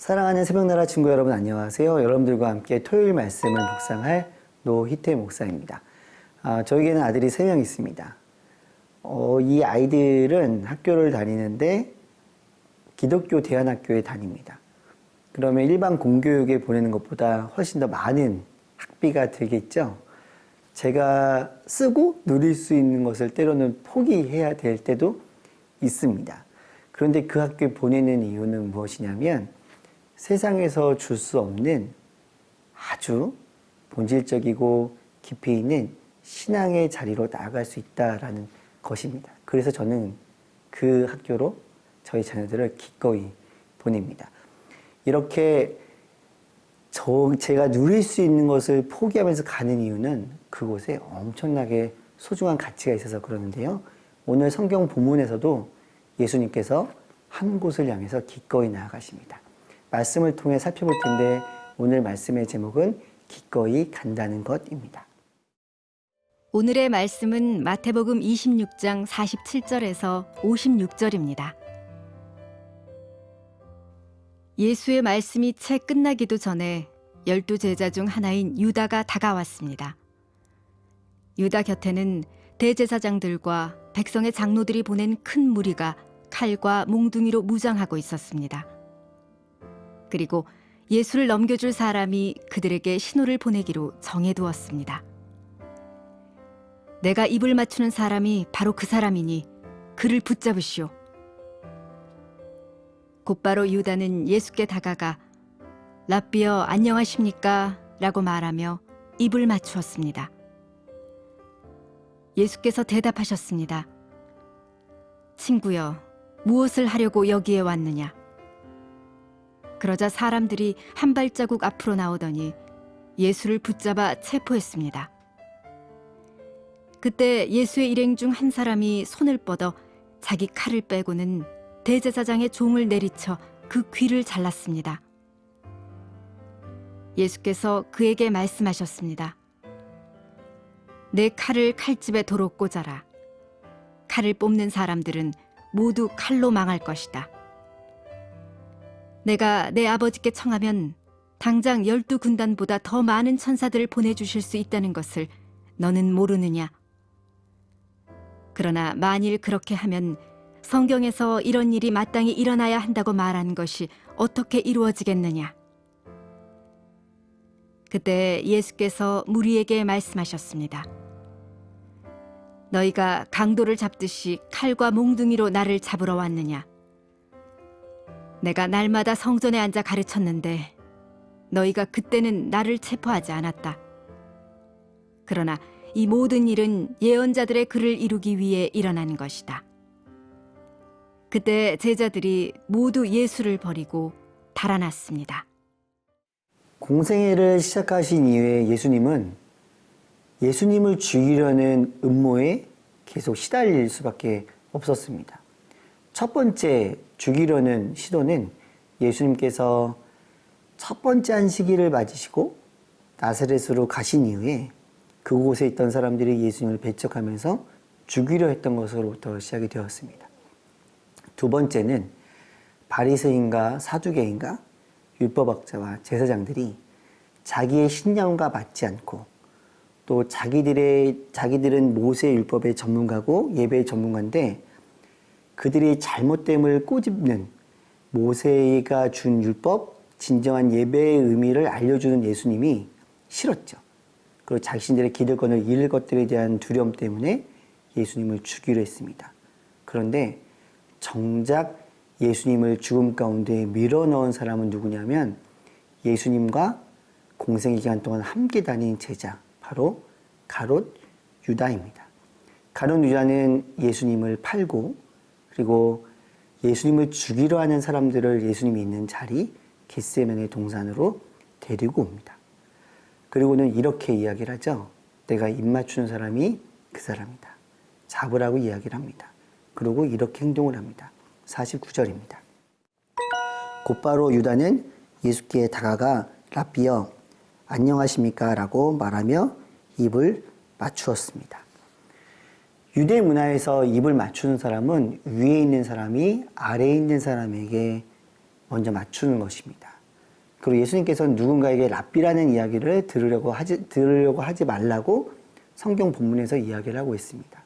사랑하는 새벽나라 친구 여러분 안녕하세요. 여러분들과 함께 토요일 말씀을 묵상할 노희태 목사입니다. 저에게는 아들이 3명 있습니다. 이 아이들은 학교를 다니는데 기독교 대안학교에 다닙니다. 그러면 일반 공교육에 보내는 것보다 훨씬 더 많은 학비가 들겠죠. 제가 쓰고 누릴 수 있는 것을 때로는 포기해야 될 때도 있습니다. 그런데 그 학교에 보내는 이유는 무엇이냐면 세상에서 줄 수 없는 아주 본질적이고 깊이 있는 신앙의 자리로 나아갈 수 있다라는 것입니다. 그래서 저는 그 학교로 저희 자녀들을 기꺼이 보냅니다. 이렇게 제가 누릴 수 있는 것을 포기하면서 가는 이유는 그곳에 엄청나게 소중한 가치가 있어서 그러는데요. 오늘 성경 본문에서도 예수님께서 한 곳을 향해서 기꺼이 나아가십니다. 말씀을 통해 살펴볼 텐데 오늘 말씀의 제목은 기꺼이 간다는 것입니다. 오늘의 말씀은 마태복음 26장 47절에서 56절입니다. 예수의 말씀이 채 끝나기도 전에 12제자 중 하나인 유다가 다가왔습니다. 유다 곁에는 대제사장들과 백성의 장로들이 보낸 큰 무리가 칼과 몽둥이로 무장하고 있었습니다. 그리고 예수를 넘겨줄 사람이 그들에게 신호를 보내기로 정해두었습니다. 내가 입을 맞추는 사람이 바로 그 사람이니 그를 붙잡으시오. 곧바로 유다는 예수께 다가가 랍비여 안녕하십니까? 라고 말하며 입을 맞추었습니다. 예수께서 대답하셨습니다. 친구여, 무엇을 하려고 여기에 왔느냐? 그러자 사람들이 한 발자국 앞으로 나오더니 예수를 붙잡아 체포했습니다. 그때 예수의 일행 중 한 사람이 손을 뻗어 자기 칼을 빼고는 대제사장의 종을 내리쳐 그 귀를 잘랐습니다. 예수께서 그에게 말씀하셨습니다. 내 칼을 칼집에 도로 꽂아라. 칼을 뽑는 사람들은 모두 칼로 망할 것이다. 내가 내 아버지께 청하면 당장 12군단보다 더 많은 천사들을 보내주실 수 있다는 것을 너는 모르느냐? 그러나 만일 그렇게 하면 성경에서 이런 일이 마땅히 일어나야 한다고 말한 것이 어떻게 이루어지겠느냐? 그때 예수께서 무리에게 말씀하셨습니다. 너희가 강도를 잡듯이 칼과 몽둥이로 나를 잡으러 왔느냐? 내가 날마다 성전에 앉아 가르쳤는데 너희가 그때는 나를 체포하지 않았다. 그러나 이 모든 일은 예언자들의 글을 이루기 위해 일어난 것이다. 그때 제자들이 모두 예수를 버리고 달아났습니다. 공생애를 시작하신 이후에 예수님을 죽이려는 음모에 계속 시달릴 수밖에 없었습니다. 첫 번째 죽이려는 시도는 예수님께서 첫 번째 안식일을 맞으시고 나사렛으로 가신 이후에 그곳에 있던 사람들이 예수님을 배척하면서 죽이려 했던 것으로부터 시작이 되었습니다. 두 번째는 바리새인과 사두개인과 율법학자와 제사장들이 자기의 신념과 맞지 않고 또 자기들은 모세 율법의 전문가고 예배의 전문가인데 그들이 잘못됨을 꼬집는 모세가 준 율법, 진정한 예배의 의미를 알려주는 예수님이 싫었죠. 그리고 자신들의 기득권을 잃을 것들에 대한 두려움 때문에 예수님을 죽이려 했습니다. 그런데 정작 예수님을 죽음 가운데 밀어넣은 사람은 누구냐면 예수님과 공생기간 동안 함께 다닌 제자, 바로 가롯 유다입니다. 가롯 유다는 예수님을 팔고 그리고 예수님을 죽이려 하는 사람들을 예수님이 있는 자리 겟세마네 동산으로 데리고 옵니다. 그리고는 이렇게 이야기를 하죠. 내가 입 맞추는 사람이 그 사람이다. 잡으라고 이야기를 합니다. 그리고 이렇게 행동을 합니다. 49절입니다. 곧바로 유다는 예수께 다가가 랍비여 안녕하십니까? 라고 말하며 입을 맞추었습니다. 유대 문화에서 입을 맞추는 사람은 위에 있는 사람이 아래에 있는 사람에게 먼저 맞추는 것입니다. 그리고 예수님께서는 누군가에게 랍비라는 이야기를 들으려고 하지 말라고 성경 본문에서 이야기를 하고 있습니다.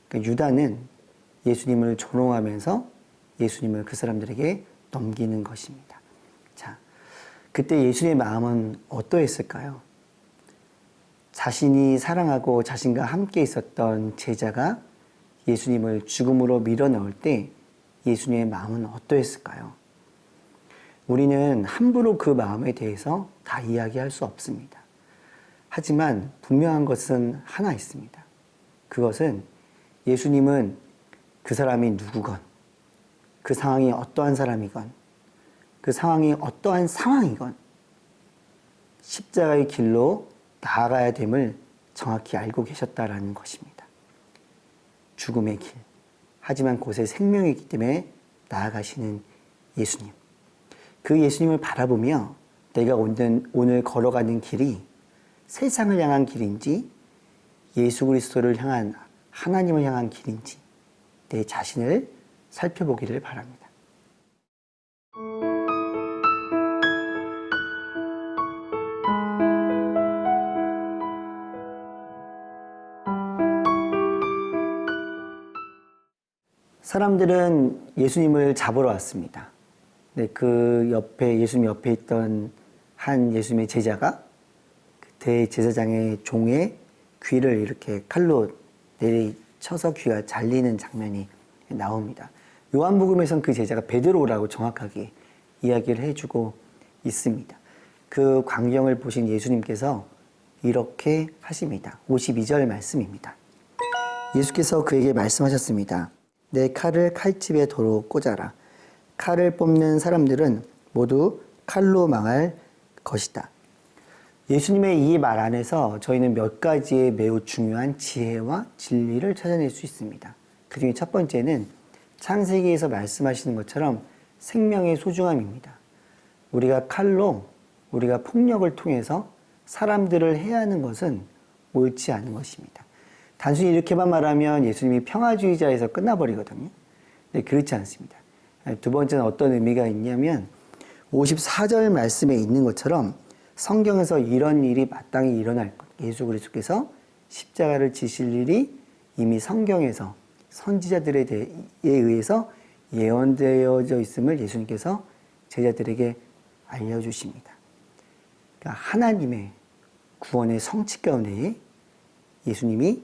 그러니까 유다는 예수님을 조롱하면서 예수님을 그 사람들에게 넘기는 것입니다. 자, 그때 예수님의 마음은 어떠했을까요? 자신이 사랑하고 자신과 함께 있었던 제자가 예수님을 죽음으로 밀어넣을 때 예수님의 마음은 어떠했을까요? 우리는 함부로 그 마음에 대해서 다 이야기할 수 없습니다. 하지만 분명한 것은 하나 있습니다. 그것은 예수님은 그 사람이 누구건, 그 상황이 어떠한 사람이건, 그 상황이 어떠한 상황이건 십자가의 길로 나아가야 됨을 정확히 알고 계셨다라는 것입니다. 죽음의 길, 하지만 곳에 생명이 있기 때문에 나아가시는 예수님. 그 예수님을 바라보며 내가 오늘 걸어가는 길이 세상을 향한 길인지 예수 그리스도를 향한 하나님을 향한 길인지 내 자신을 살펴보기를 바랍니다. 사람들은 예수님을 잡으러 왔습니다. 네, 그 옆에 예수님 옆에 있던 한 예수님의 제자가 대제사장의 종의 귀를 이렇게 칼로 내리쳐서 귀가 잘리는 장면이 나옵니다. 요한복음에서는 그 제자가 베드로라고 정확하게 이야기를 해주고 있습니다. 그 광경을 보신 예수님께서 이렇게 하십니다. 52절 말씀입니다. 예수께서 그에게 말씀하셨습니다. 내 칼을 칼집에 도로 꽂아라. 칼을 뽑는 사람들은 모두 칼로 망할 것이다. 예수님의 이 말 안에서 저희는 몇 가지의 매우 중요한 지혜와 진리를 찾아낼 수 있습니다. 그 중에 첫 번째는 창세기에서 말씀하시는 것처럼 생명의 소중함입니다. 우리가 칼로, 우리가 폭력을 통해서 사람들을 해야 하는 것은 옳지 않은 것입니다. 단순히 이렇게만 말하면 예수님이 평화주의자에서 끝나버리거든요. 네, 그렇지 않습니다. 두 번째는 어떤 의미가 있냐면 54절 말씀에 있는 것처럼 성경에서 이런 일이 마땅히 일어날 것, 예수 그리스도께서 십자가를 지실 일이 이미 성경에서 선지자들에 의해서 예언되어져 있음을 예수님께서 제자들에게 알려주십니다. 그러니까 하나님의 구원의 성취 가운데에 예수님이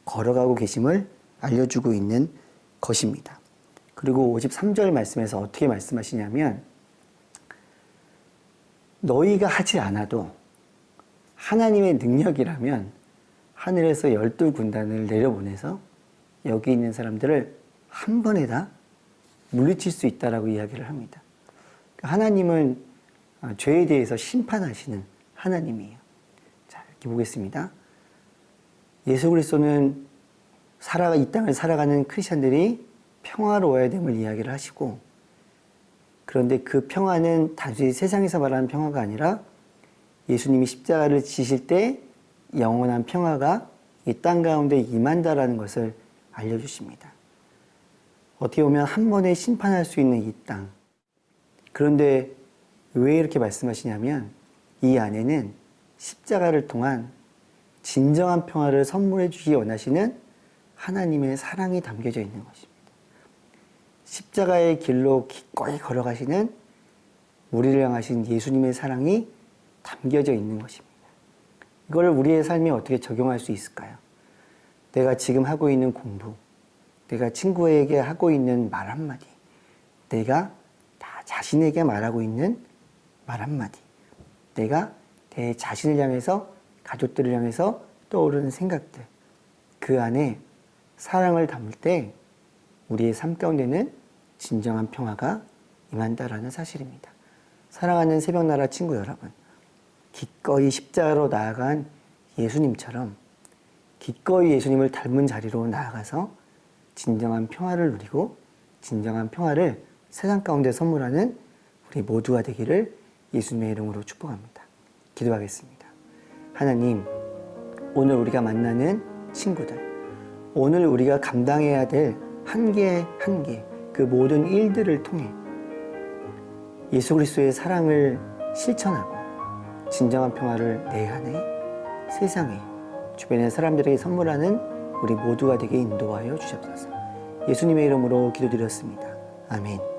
걸어가고 계심을 알려주고 있는 것입니다. 그리고 53절 말씀에서 어떻게 말씀하시냐면 너희가 하지 않아도 하나님의 능력이라면 하늘에서 12군단을 내려보내서 여기 있는 사람들을 한 번에 다 물리칠 수 있다라고 이야기를 합니다. 하나님은 죄에 대해서 심판하시는 하나님이에요. 자, 이렇게 보겠습니다. 예수 그리스도는 이 땅을 살아가는 크리스천들이 평화로워야 됨을 이야기를 하시고, 그런데 그 평화는 단순히 세상에서 말하는 평화가 아니라 예수님이 십자가를 지실 때 영원한 평화가 이 땅 가운데 임한다라는 것을 알려주십니다. 어떻게 보면 한 번에 심판할 수 있는 이 땅. 그런데 왜 이렇게 말씀하시냐면 이 안에는 십자가를 통한 진정한 평화를 선물해 주시기 원하시는 하나님의 사랑이 담겨져 있는 것입니다. 십자가의 길로 기꺼이 걸어가시는 우리를 향하신 예수님의 사랑이 담겨져 있는 것입니다. 이걸 우리의 삶에 어떻게 적용할 수 있을까요? 내가 지금 하고 있는 공부, 내가 친구에게 하고 있는 말 한마디, 내가 나 자신에게 말하고 있는 말 한마디, 내가 내 자신을 향해서, 가족들을 향해서 떠오르는 생각들, 그 안에 사랑을 담을 때 우리의 삶 가운데는 진정한 평화가 임한다라는 사실입니다. 사랑하는 새벽나라 친구 여러분, 기꺼이 십자가로 나아간 예수님처럼 기꺼이 예수님을 닮은 자리로 나아가서 진정한 평화를 누리고 진정한 평화를 세상 가운데 선물하는 우리 모두가 되기를 예수님의 이름으로 축복합니다. 기도하겠습니다. 하나님, 오늘 우리가 만나는 친구들, 오늘 우리가 감당해야 될 한 개 한 개 그 모든 일들을 통해 예수 그리스도의 사랑을 실천하고 진정한 평화를 내 안에, 세상에, 주변의 사람들에게 선물하는 우리 모두가 되게 인도하여 주시옵소서. 예수님의 이름으로 기도드렸습니다. 아멘.